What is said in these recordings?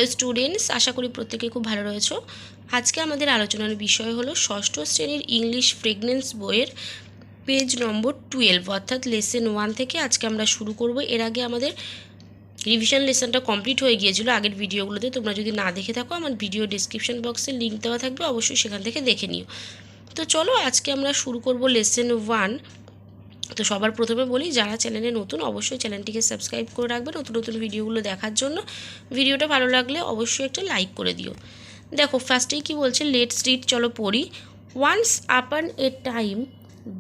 Hello students, আশা করি প্রত্যেকে খুব ভালো রয়েছো। আজকে আমাদের আলোচনার বিষয় হলো ষষ্ঠ শ্রেণীর ইংলিশ প্রেগন্যান্স বইয়ের পেজ নম্বর 12, অর্থাৎ লেসন 1 থেকে আজকে আমরা শুরু করব। এর আগে আমাদের রিভিশন লেসনটা কমপ্লিট হয়ে গিয়েছিল আগের ভিডিওগুলোতে। তোমরা যদি না দেখে থাকো, আমার ভিডিও ডিসক্রিপশন বক্সে লিঙ্ক দেওয়া থাকবে, অবশ্যই সেখান থেকে দেখে নিও। তো চলো আজকে আমরা শুরু করব লেসন 1। তো সবার প্রথমে বলি, যারা চ্যানেলে নতুন অবশ্যই চ্যানেলটিকে সাবস্ক্রাইব করে রাখবে নতুন নতুন ভিডিওগুলো দেখার জন্য। ভিডিওটা ভালো লাগলে অবশ্যই একটা লাইক করে দিও। দেখো ফার্স্টেই কি বলছে, লেটস রিড, চলো পড়ি। Once upon a time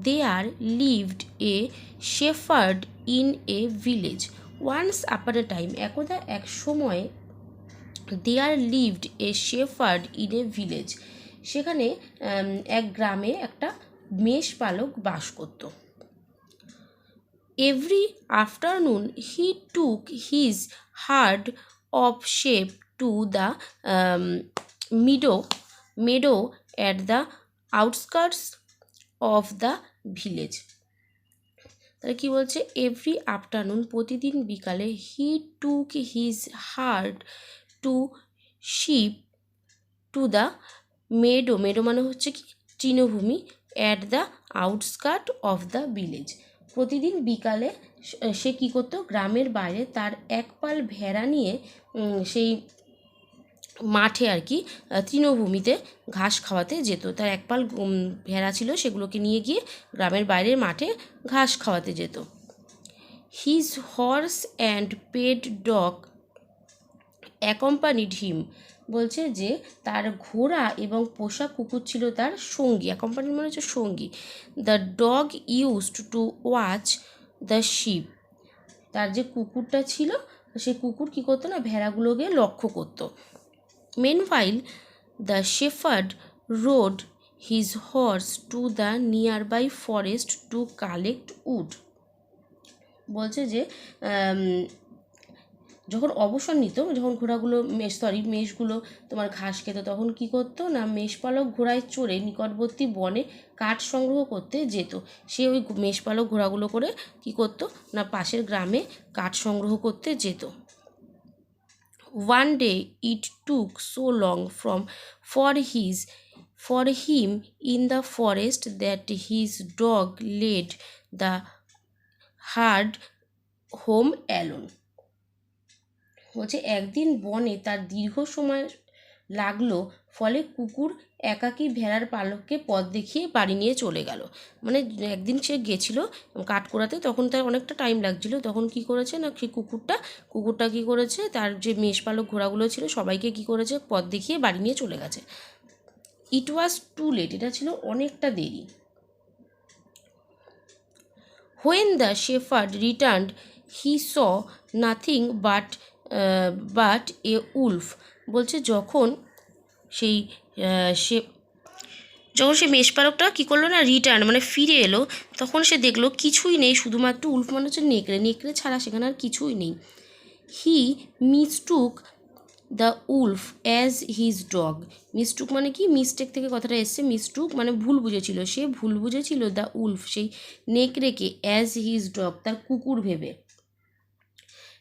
there lived a shepherd in a village. Once upon a time, একদা এক সময়, there lived a shepherd in a village, সেখানে এক গ্রামে একটা মেষপালক বাস করত। Every afternoon he took his herd of sheep to the meadow at the outskirts of the village. তাহলে কি বলছে, এভরি আফটারনুন, প্রতিদিন বিকালে, he took his herd to sheep to the meadow মানে হচ্ছে কি তৃণভূমি, at the outskirt of the village. প্রতিদিন বিকালে সে কী করতো, গ্রামের বাইরে তার এক পাল ভেড়া নিয়ে সেই মাঠে আর কি তৃণভূমিতে ঘাস খাওয়াতে যেত। তার এক পাল ভেড়া ছিল, সেগুলোকে নিয়ে গিয়ে গ্রামের বাইরের মাঠে ঘাস খাওয়াতে যেত। His horse and pet dog accompanied him, বলছে যে তার ঘোড়া এবং পোষা কুকুর ছিল তার সঙ্গী। অ্যাকম্পানি মানে হচ্ছে সঙ্গী। The dog used to watch the ship, তার যে কুকুরটা ছিল সে কুকুর কী করতো না, ভেড়াগুলোকে লক্ষ্য করতো। Meanwhile the shepherd rode his horse to the nearby forest to collect wood, বলছে যে যখন অবসর নিত, যখন ঘোড়াগুলো মেষগুলো তোমার ঘাস খেত, তখন কি করতো না, মেষপালক ঘোড়ায় চড়ে নিকটবর্তী বনে কাঠ সংগ্রহ করতে যেত। সে ওই মেষপালক ঘোড়াগুলো করে কি করতো না, পাশের গ্রামে কাঠ সংগ্রহ করতে যেত। One day it took so long for him in the forest that his dog led the herd home alone. বলছে একদিন বনে তার দীর্ঘ সময় লাগলো, ফলে কুকুর একাকী ভেড়ার পালককে পথ দেখিয়ে বাড়ি নিয়ে চলে গেল। মানে একদিন সে গেছিলো কাঠ কোড়াতে, তখন তার অনেকটা টাইম লাগছিল, তখন কি করেছে না, সেই কুকুরটা কি করেছে, তার যে মেষপালক ঘোড়াগুলো ছিল সবাইকে কি করেছে, পথ দেখিয়ে বাড়ি নিয়ে চলে গেছে। ইট ওয়াজ টু লেট, এটা ছিল অনেকটা দেরি। When the shepherd returned he saw nothing but a wolf, বলছে যখন সেই মেষপালকটা কী করলো না, রিটার্ন মানে ফিরে এলো, তখন সে দেখলো কিছুই নেই, শুধুমাত্র উলফ মানে হচ্ছে নেকড়ে ছাড়া সেখানে আর কিছুই নেই। He mistook the wolf as his dog, mistook মানে কি, মিস্টেক থেকে কথাটা এসছে, মিস্টুক মানে ভুল বুঝেছিল, সে ভুল বুঝেছিল দ্য উলফ সেই নেকড়েকে, অ্যাজ হিজ ডগ তার কুকুর ভেবে।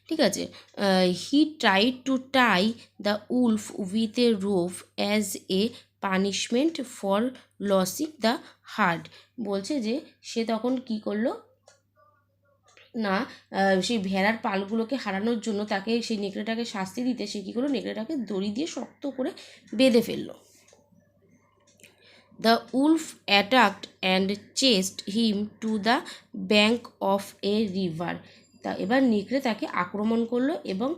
ঠিক আছে, he tried to tie the wolf with a rope as a punishment for losing the herd, বলছে যে সে তখন কি করলো না, সেই ভেড়ার পালগুলোকে হারানোর জন্য তাকে সেই নেকড়েটাকে শাস্তি দিতে সে কী করলো, নেকড়েটাকে দড়ি দিয়ে শক্ত করে বেঁধে ফেললো। The Wolf attacked and chest him to the bank of A river, তা এবার নেকড়ে তাকে আক্রমণ করলো এবং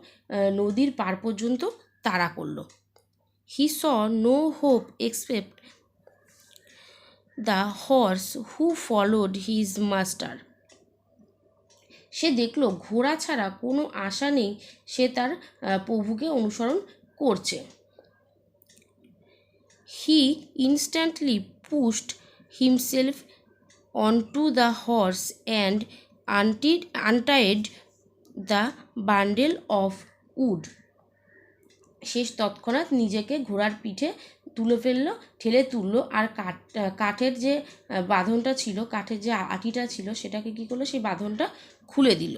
নদীর পার পর্যন্ত তাড়া করলো। He saw no hope except the horse who followed his master, সে দেখলো ঘোড়া ছাড়া কোনো আশা নেই, সে তার প্রভুকে অনুসরণ করছে। He instantly pushed himself onto the horse and untied the bundle of wood, শেষ তৎক্ষণাৎ নিজেকে ঘোড়ার পিঠে ঠেলে তুললো, আর কাঠের যে বাঁধনটা ছিল, কাঠের যে আটিটা ছিল, সেটাকে কী করলো, সেই বাঁধনটা খুলে দিল।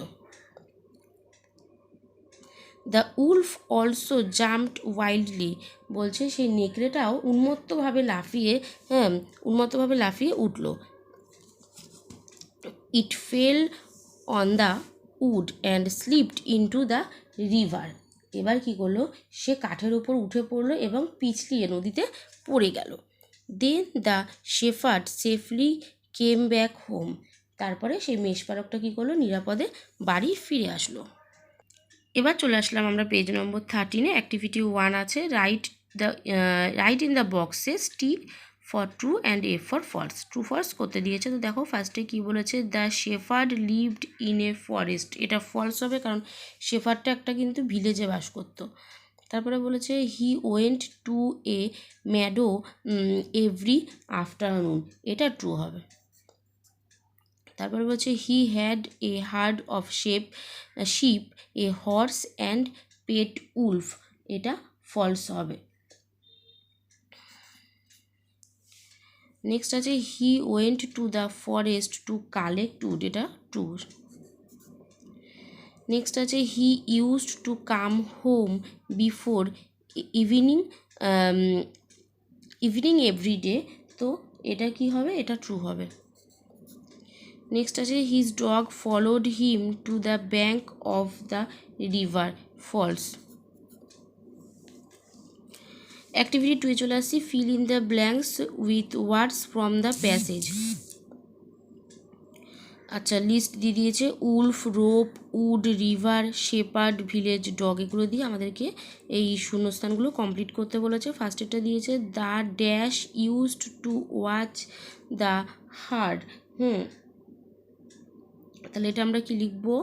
The wolf also jumped wildly, বলছে সেই নেকড়েটাও উন্মত্তভাবে লাফিয়ে উঠল। It fell on the wood and slipped into the river, এবার কী করলো, সে কাঠের উপর উঠে পড়লো এবং পিছলিয়ে নদীতে পড়ে গেল। Then the shepherd safely came back home, তারপরে সেই মেষপালকটা কী করলো, নিরাপদে বাড়ি ফিরে আসলো। এবার চলে আসলাম আমরা পেজ নম্বর 13-এ। অ্যাক্টিভিটি 1 আছে, write in the boxes T for true and A for false. True false করতে দিয়েছে, তো দেখো ফার্স্টে কি বলেছে, the shepherd lived in a forest, এটা ফলস হবে কারণ শেফার্ডটা একটা কিন্তু ভিলেজে বাস করতো। তারপরে বলেছে he went to a meadow every afternoon, এটা ট্রু হবে। তারপরে বলছে he had a herd of sheep a horse and pet wolf, এটা ফলস হবে। নেক্সট আছে he went to the forest to collect wood, এটা ট্রু। নেক্সট আছে he used to come home before evening everyday, তো এটা কি হবে, এটা ট্রু হবে। নেক্সট আছে his dog followed him to the bank of the river, false. Activity 2 চলে আসছি, fill in the blanks with words from the passage. আচ্ছা, লিস্ট দিয়ে দিয়েছে wolf, rope, wood, river, shepherd, village, dog, এগুলো দিয়ে আমাদেরকে এই শূন্যস্থানগুলো কমপ্লিট করতে বলেছে। ফার্স্টেরটা দিয়েছে the dash used to watch the herd, তাহলে এটা আমরা কি লিখবো,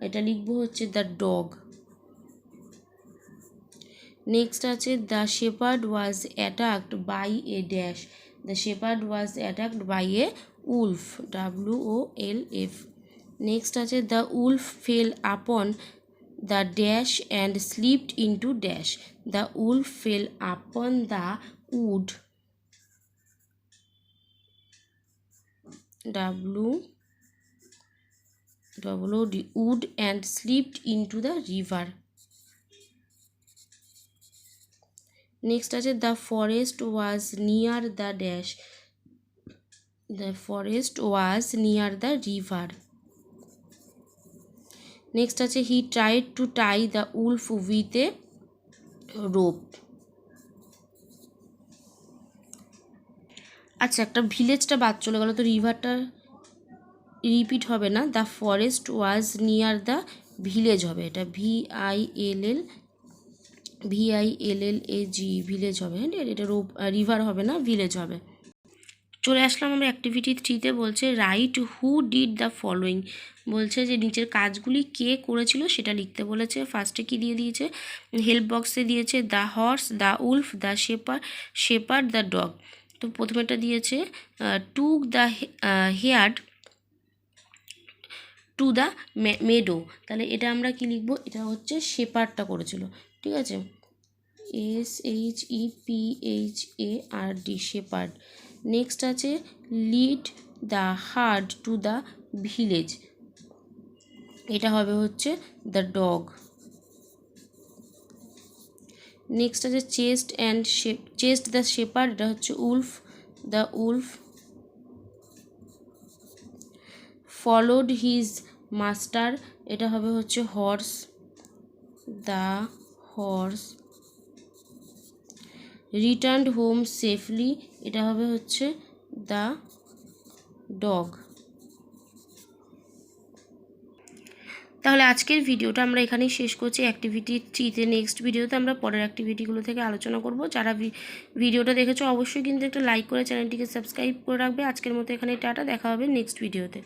এটা লিখবো হচ্ছে দ্য ডগ। নেক্সট আছে the shepherd was attacked by a dash, the shepherd was attacked by a wolf, WOLF। Next আছে the wolf fell upon the dash and slipped into dash, the wolf fell upon the wood, WOOD, wood and slipped into the river. Next আছে the forest was near the dash, the forest was near the river. Next আছে he tried to tie the wolf with a rope. আচ্ছা, একটা ভিলেজটা বাদ চলে গেল, তো রিভারটা repeat হবে না, the forest was near the village হবে, এটা VILLAG, ভিলেজ হবে, হ্যাঁ, এটা রিভার হবে না, ভিলেজ হবে। চলে আসলাম আমরা অ্যাক্টিভিটি 3-তে, বলছে right who did the following, বলছে যে নিচের কাজগুলি কে করেছিল সেটা লিখতে বলেছে। ফার্স্টে কি দিয়ে দিয়েছে, হেল্প বক্সে দিয়েছে the horse, the Wolf, the shepherd, the dog. তো প্রথমেটা দিয়েছে took the heard two the meadow, তাহলে এটা আমরা কি লিখবো, এটা হচ্ছে শেপার্ডটা করেছিল, ঠিক আছে, SHEPHARD, শেপার্ড। নেক্সট আছে lead the hard to the village, এটা হবে হচ্ছে দ্য ডগ। নেক্সট আছে চেস্ট দ্য শেপার্ড, এটা হচ্ছে Wolf, the Wolf. Followed his master, এটা হবে হচ্ছে horse, the horse. Returned home safely, এটা হবে হচ্ছে দ্য ডগ। তাহলে আজকের ভিডিওটা আমরা এখানেই শেষ করছি অ্যাক্টিভিটি 3-তে। নেক্সট ভিডিওতে আমরা পরের অ্যাক্টিভিটিগুলো থেকে আলোচনা করব। যারা ভিডিওটা দেখেছো অবশ্যই কিন্তু একটা লাইক করে চ্যানেলটিকে সাবস্ক্রাইব করে রাখবে। আজকের মতো এখানে টাটা, দেখা হবে নেক্সট ভিডিওতে।